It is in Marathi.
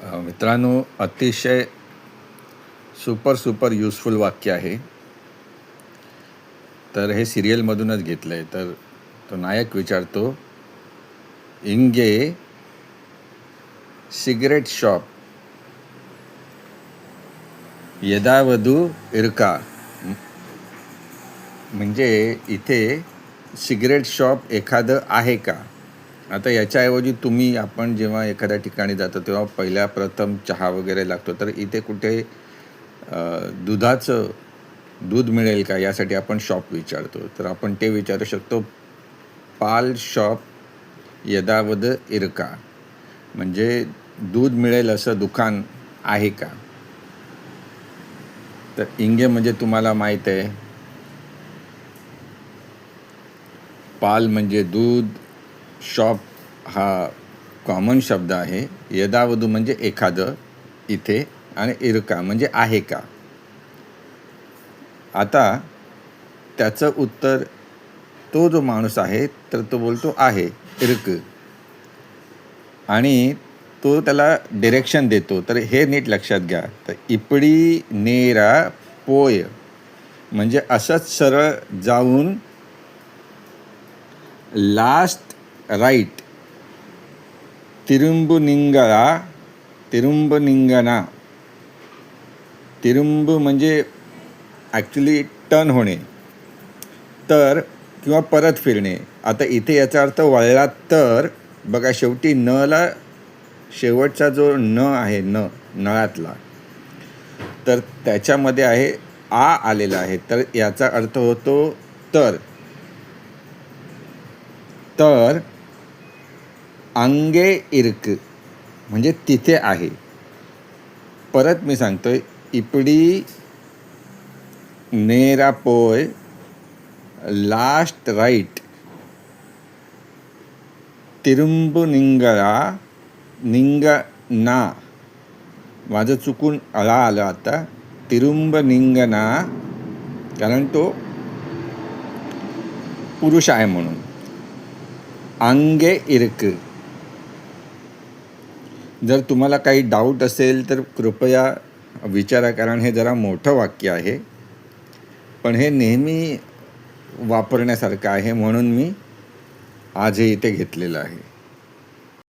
मित्रांनो, अतिशय सुपर युजफुल वाक्य आहे. तर हे सिरियलमधूनच घेतलं आहे. तर तो नायक विचारतो, इंगे सिगरेट शॉप यदावधू इरका. म्हणजे इथे सिगरेट शॉप एखादं आहे का. आता याच्याऐवजी आपण जेव्हा एखाद्या ठिकाणी जातो तेव्हा पहिल्या प्रथम चहा वगैरे लागतो. तर इथे कुठे दूध मिळेल का यासाठी आपण शॉप विचारतो. तर आपण ते विचारू शकतो, पाल शॉप यदावद इरका. म्हणजे दूध मिळेल असं दुकान आहे का. तर इंगे म्हणजे तुम्हाला माहीत आहे, पाल म्हणजे दूध, शॉप हा कॉमन शब्द आहे, यदावधू म्हणजे एखादं इथे, आणि इरका म्हणजे आहे का. आता त्याचं उत्तर तो जो माणूस आहे तर तो बोलतो आहे इरक, आणि तो त्याला डिरेक्शन देतो. तर हे नीट लक्षात घ्या. तर इपडी नेरा पोय म्हणजे असंच सरळ जाऊन लास्ट राईट तिरुंबनिंगना. तिरुंब म्हणजे ॲक्च्युली टर्न होणे, तर किंवा परत फिरणे. आता इथे याचा अर्थ वळला तर बघा, शेवटी नला शेवटचा जो न आहे, नळातला, तर त्याच्यामध्ये आहे आ आलेला आहे. तर याचा अर्थ होतो तर अंगे इरक म्हणजे तिथे आहे. परत मी सांगतोय, इपडी नेरा पोय लास्ट राईट निंगना. माझं चुकून अळा आलं आता. निंगना, कारण तो पुरुष आहे म्हणून. अंगे इरक. जर तुम्हाला काही डाऊट असेल तर कृपया विचारा, कारण हे जरा मोठं वाक्य आहे, पण हे नेहमी वापरण्यासारखं आहे, म्हणून मी आज हे इथे घेतलेलं आहे.